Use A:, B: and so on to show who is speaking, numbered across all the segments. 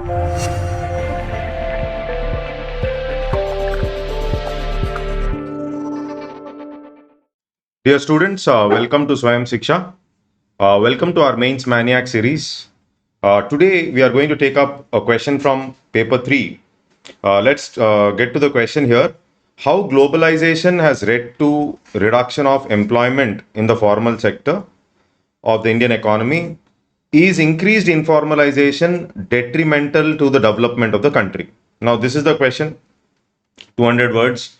A: Dear students, welcome to Swayam SHIKSHAA. Welcome to our mains Maniac series. Today we are going to take up a question from paper 3. Let's get to the question here. How globalization has led to reduction of employment in the formal sector of the Indian economy? Is increased informalization detrimental to the development of the country? Now this is the question, 200 words.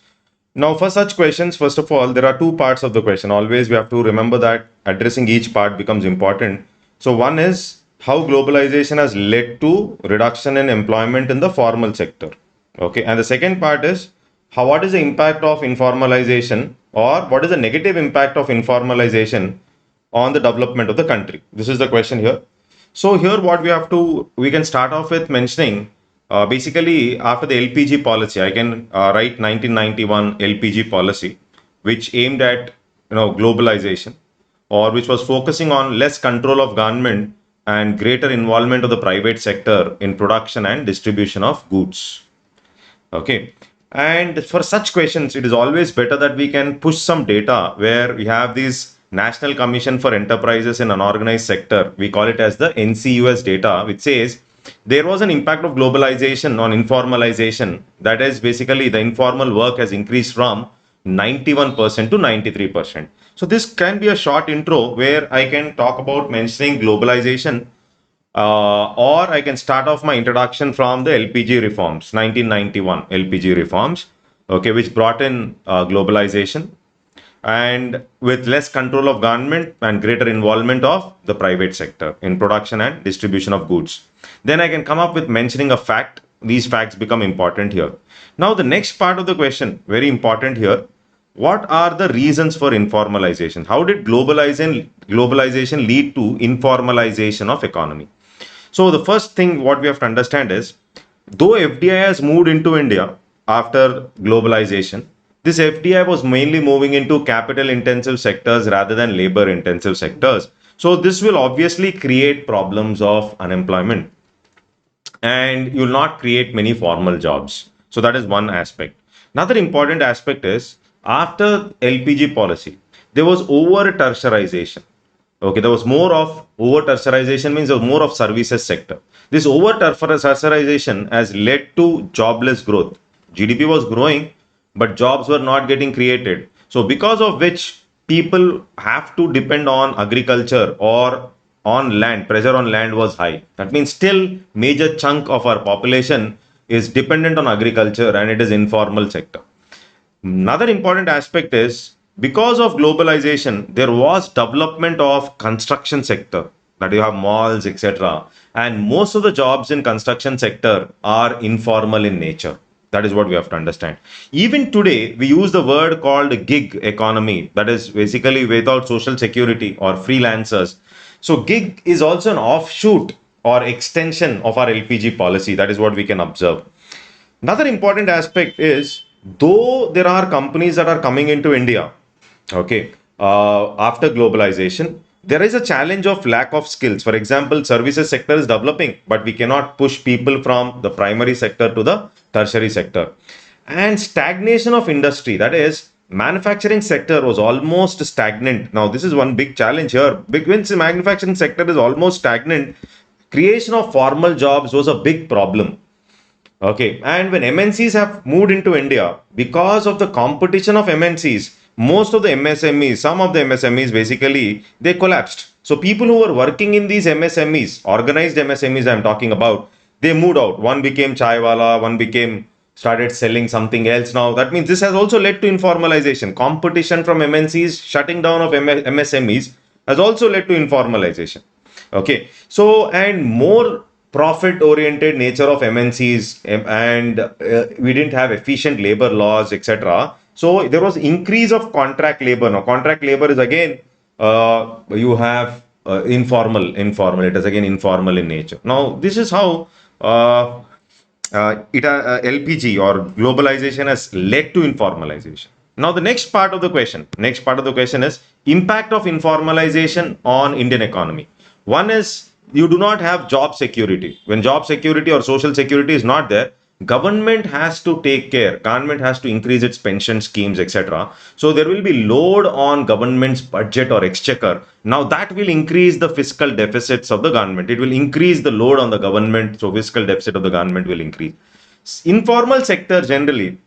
A: Now, for such questions, first of all, there are two parts of the question. Always we have to remember that addressing each part becomes important. So one is how globalization has led to reduction in employment in the formal sector. Okay. And the second part is what is the impact of informalization, or what is the negative impact of informalization on the development of the country? This is the question here. So here we can start off with mentioning basically, after the LPG policy, I can write 1991 LPG policy, which aimed at globalization, or which was focusing on less control of government and greater involvement of the private sector in production and distribution of goods. Okay, and for such questions, it is always better that we can push some data where we have these National Commission for Enterprises in Unorganized Sector. We call it as the NCUS data, which says there was an impact of globalization on informalization. That is basically the informal work has increased from 91% to 93%. So this can be a short intro where I can talk about mentioning globalization, or I can start off my introduction from the LPG reforms, 1991 LPG reforms, okay, which brought in globalization and with less control of government and greater involvement of the private sector in production and distribution of goods. Then I can come up with mentioning a fact. These facts become important here. Now, the next part of the question, very important here. What are the reasons for informalization? How did globalization lead to informalization of economy? So the first thing what we have to understand is, though FDI has moved into India after globalization, this FDI was mainly moving into capital intensive sectors rather than labor intensive sectors. So this will obviously create problems of unemployment, and you will not create many formal jobs. So that is one aspect. Another important aspect is, after LPG policy, there was over tertiarization. Okay, there was more of over tertiarization, means there was more of services sector. This over tertiarization has led to jobless growth. GDP was growing, but jobs were not getting created. So because of which people have to depend on agriculture or on land. Pressure on land was high. That means still major chunk of our population is dependent on agriculture, and it is informal sector. Another important aspect is, because of globalization, there was development of construction sector, that you have malls, etc. And most of the jobs in construction sector are informal in nature. That is what we have to understand. Even today, we use the word called gig economy. That is basically without social security or freelancers. So gig is also an offshoot or extension of our LPG policy. That is what we can observe. Another important aspect is, though there are companies that are coming into India, okay, after globalization, there is a challenge of lack of skills. For example, services sector is developing, but we cannot push people from the primary sector to the tertiary sector. And stagnation of industry, that is, manufacturing sector was almost stagnant. Now, this is one big challenge here. When the manufacturing sector is almost stagnant, creation of formal jobs was a big problem. Okay, and when MNCs have moved into India, because of the competition of MNCs, most of the MSMEs, some of the MSMEs basically, they collapsed. So people who were working in these MSMEs, organized MSMEs I'm talking about, they moved out. One became chaiwala, one started selling something else now. That means this has also led to informalization. Competition from MNCs, shutting down of MSMEs has also led to informalization. Okay, so and more profit oriented nature of MNCs, and we didn't have efficient labor laws, etc. So there was increase of contract labor. Now contract labor is again you have informal. It is again informal in nature. Now this is how LPG or globalization has led to informalization. Now the next part of the question is impact of informalization on Indian economy. One is you do not have job security. When job security or social security is not there, government has to take care. Government has to increase its pension schemes, etc. So there will be load on government's budget or exchequer. Now that will increase the fiscal deficits of the government. It will increase the load on the government. So fiscal deficit of the government will increase. Informal sector generally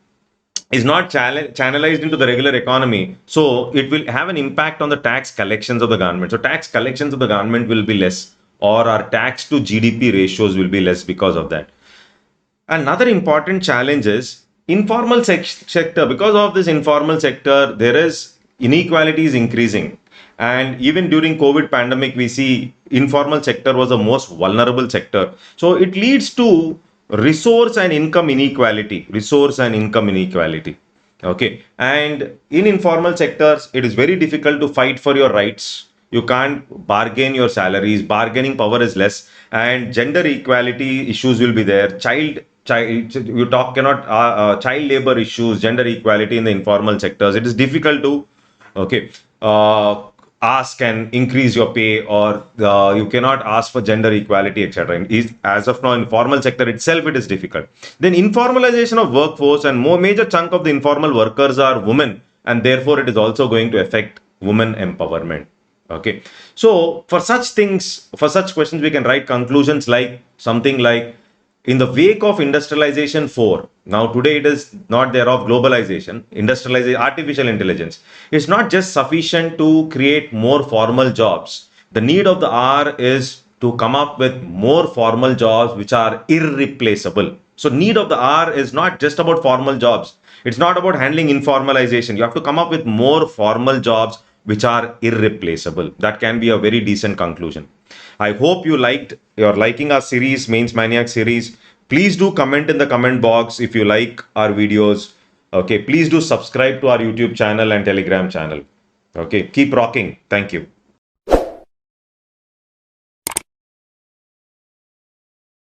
A: is not channelized into the regular economy, so it will have an impact on the tax collections of the government. So tax collections of the government will be less, or our tax to GDP ratios will be less because of that. Another important challenge is informal sector. Because of this informal sector, there is inequality is increasing. And even during COVID pandemic, we see informal sector was the most vulnerable sector. So it leads to resource and income inequality. Okay. And in informal sectors, it is very difficult to fight for your rights. You can't bargain your salaries. Bargaining power is less, and gender equality issues will be there. Child labor issues, gender equality in the informal sectors. It is difficult to okay uh, ask and increase your pay, or you cannot ask for gender equality, etc. As of now, in formal sector itself, it is difficult. Then informalization of workforce, and more major chunk of the informal workers are women, and therefore it is also going to affect women empowerment. Okay, so for such things, for such questions, we can write conclusions like something like, in the wake of industrialization 4, now today it is not there of globalization, industrialization, artificial intelligence, it's not just sufficient to create more formal jobs. The need of the hour is to come up with more formal jobs which are irreplaceable. So need of the hour is not just about formal jobs. It's not about handling informalization. You have to come up with more formal jobs which are irreplaceable. That can be a very decent conclusion. I hope you're liking our series, Mains Maniac series. Please do comment in the comment box if you like our videos. Okay, please do subscribe to our YouTube channel and Telegram channel. Okay, keep rocking. Thank you.